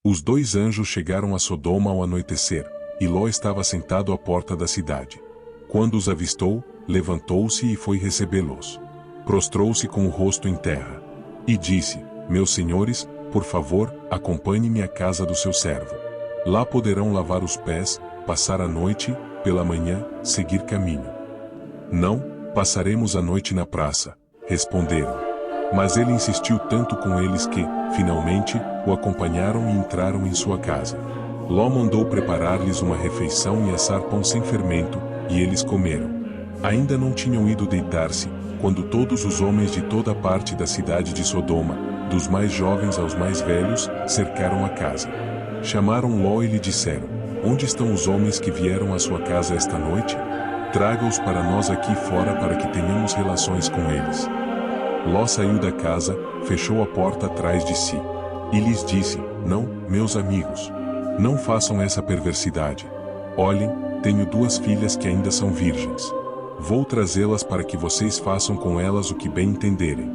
Os dois anjos chegaram a Sodoma ao anoitecer, e Ló estava sentado à porta da cidade. Quando os avistou, levantou-se e foi recebê-los. Prostrou-se com o rosto em terra. E disse: Meus senhores, por favor, acompanhe-me à casa do seu servo. Lá poderão lavar os pés, passar a noite, pela manhã, seguir caminho. Não, passaremos a noite na praça, responderam. Mas ele insistiu tanto com eles que, finalmente, o acompanharam e entraram em sua casa. Ló mandou preparar-lhes uma refeição e assar pão sem fermento, e eles comeram. Ainda não tinham ido deitar-se, quando todos os homens de toda a parte da cidade de Sodoma, dos mais jovens aos mais velhos, cercaram a casa. Chamaram Ló e lhe disseram: Onde estão os homens que vieram à sua casa esta noite? Traga-os para nós aqui fora para que tenhamos relações com eles. Ló saiu da casa, fechou a porta atrás de si. E lhes disse: Não, meus amigos. Não façam essa perversidade. Olhem, tenho 2 filhas que ainda são virgens. Vou trazê-las para que vocês façam com elas o que bem entenderem.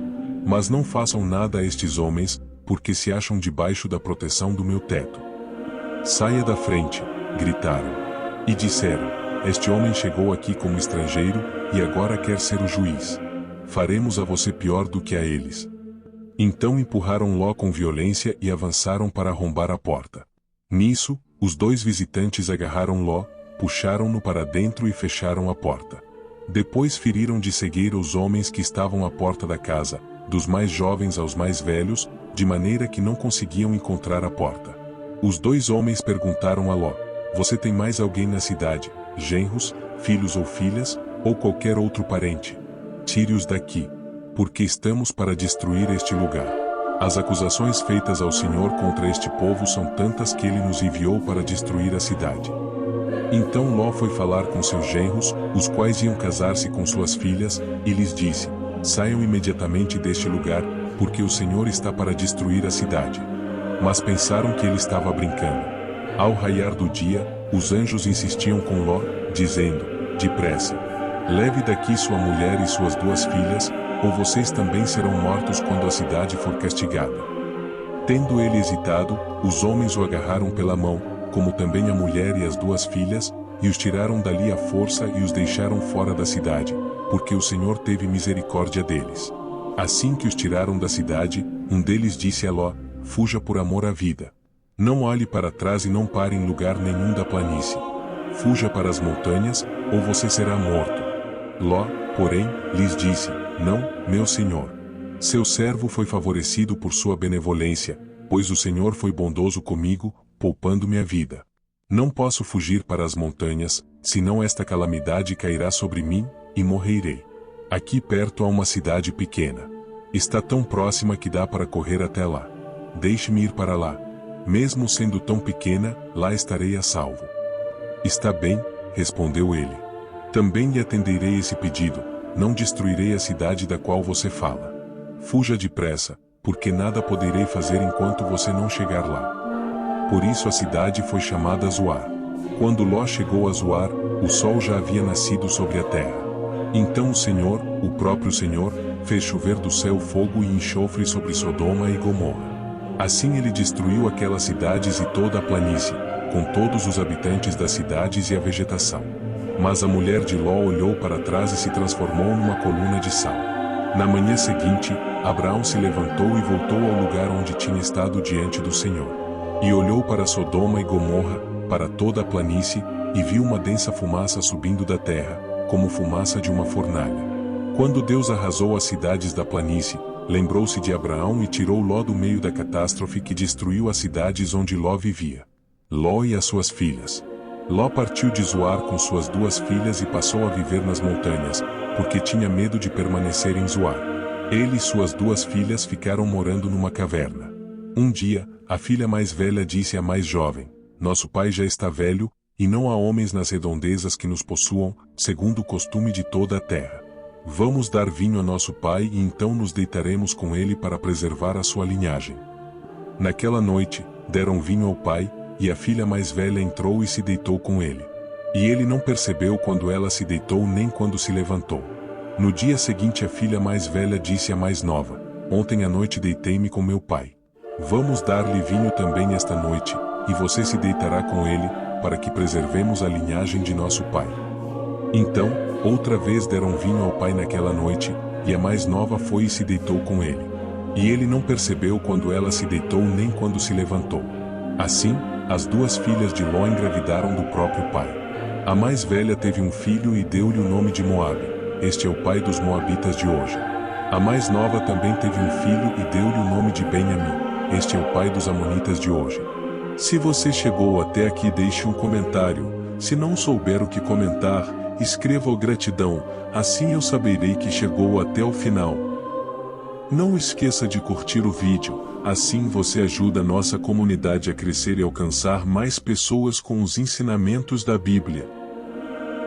Mas não façam nada a estes homens, porque se acham debaixo da proteção do meu teto. Saia da frente, gritaram. E disseram: Este homem chegou aqui como estrangeiro, e agora quer ser o juiz. Faremos a você pior do que a eles. Então empurraram Ló com violência e avançaram para arrombar a porta. Nisso, os 2 visitantes agarraram Ló, puxaram-no para dentro e fecharam a porta. Depois feriram de cegueira os homens que estavam à porta da casa, dos mais jovens aos mais velhos, de maneira que não conseguiam encontrar a porta. Os 2 homens perguntaram a Ló: Você tem mais alguém na cidade, genros, filhos ou filhas, ou qualquer outro parente? Tire-os daqui, porque estamos para destruir este lugar. As acusações feitas ao Senhor contra este povo são tantas que ele nos enviou para destruir a cidade. Então Ló foi falar com seus genros, os quais iam casar-se com suas filhas, e lhes disse: Saiam imediatamente deste lugar, porque o Senhor está para destruir a cidade. Mas pensaram que ele estava brincando. Ao raiar do dia, os anjos insistiam com Ló, dizendo: Depressa! Leve daqui sua mulher e suas 2 filhas, ou vocês também serão mortos quando a cidade for castigada. Tendo ele hesitado, os homens o agarraram pela mão, como também a mulher e as 2 filhas, e os tiraram dali à força e os deixaram fora da cidade, porque o Senhor teve misericórdia deles. Assim que os tiraram da cidade, um deles disse a Ló: Fuja por amor à vida. Não olhe para trás e não pare em lugar nenhum da planície. Fuja para as montanhas, ou você será morto. Ló, porém, lhes disse: Não, meu senhor. Seu servo foi favorecido por sua benevolência, pois o Senhor foi bondoso comigo, poupando-me a vida. Não posso fugir para as montanhas, senão esta calamidade cairá sobre mim, e morrerei. Aqui perto há uma cidade pequena. Está tão próxima que dá para correr até lá. Deixe-me ir para lá. Mesmo sendo tão pequena, lá estarei a salvo. Está bem, respondeu ele. Também lhe atenderei esse pedido, não destruirei a cidade da qual você fala. Fuja depressa, porque nada poderei fazer enquanto você não chegar lá. Por isso a cidade foi chamada Zoar. Quando Ló chegou a Zoar, o sol já havia nascido sobre a terra. Então o Senhor, o próprio Senhor, fez chover do céu fogo e enxofre sobre Sodoma e Gomorra. Assim ele destruiu aquelas cidades e toda a planície, com todos os habitantes das cidades e a vegetação. Mas a mulher de Ló olhou para trás e se transformou numa coluna de sal. Na manhã seguinte, Abraão se levantou e voltou ao lugar onde tinha estado diante do Senhor. E olhou para Sodoma e Gomorra, para toda a planície, e viu uma densa fumaça subindo da terra, como fumaça de uma fornalha. Quando Deus arrasou as cidades da planície, lembrou-se de Abraão e tirou Ló do meio da catástrofe que destruiu as cidades onde Ló vivia. Ló e as suas filhas. Ló partiu de Zoar com suas 2 filhas e passou a viver nas montanhas, porque tinha medo de permanecer em Zoar. Ele e suas 2 filhas ficaram morando numa caverna. Um dia, a filha mais velha disse à mais jovem: Nosso pai já está velho, e não há homens nas redondezas que nos possuam, segundo o costume de toda a terra. Vamos dar vinho a nosso pai e então nos deitaremos com ele para preservar a sua linhagem. Naquela noite, deram vinho ao pai, e a filha mais velha entrou e se deitou com ele. E ele não percebeu quando ela se deitou nem quando se levantou. No dia seguinte a filha mais velha disse à mais nova: Ontem à noite deitei-me com meu pai. Vamos dar-lhe vinho também esta noite, e você se deitará com ele, para que preservemos a linhagem de nosso pai. Então, outra vez deram vinho ao pai naquela noite, e a mais nova foi e se deitou com ele. E ele não percebeu quando ela se deitou nem quando se levantou. Assim, as duas filhas de Ló engravidaram do próprio pai. A mais velha teve um filho e deu-lhe o nome de Moabe. Este é o pai dos moabitas de hoje. A mais nova também teve um filho e deu-lhe o nome de Benjamim. Este é o pai dos amonitas de hoje. Se você chegou até aqui, deixe um comentário. Se não souber o que comentar, escreva o gratidão, assim eu saberei que chegou até o final. Não esqueça de curtir o vídeo, assim você ajuda nossa comunidade a crescer e alcançar mais pessoas com os ensinamentos da Bíblia.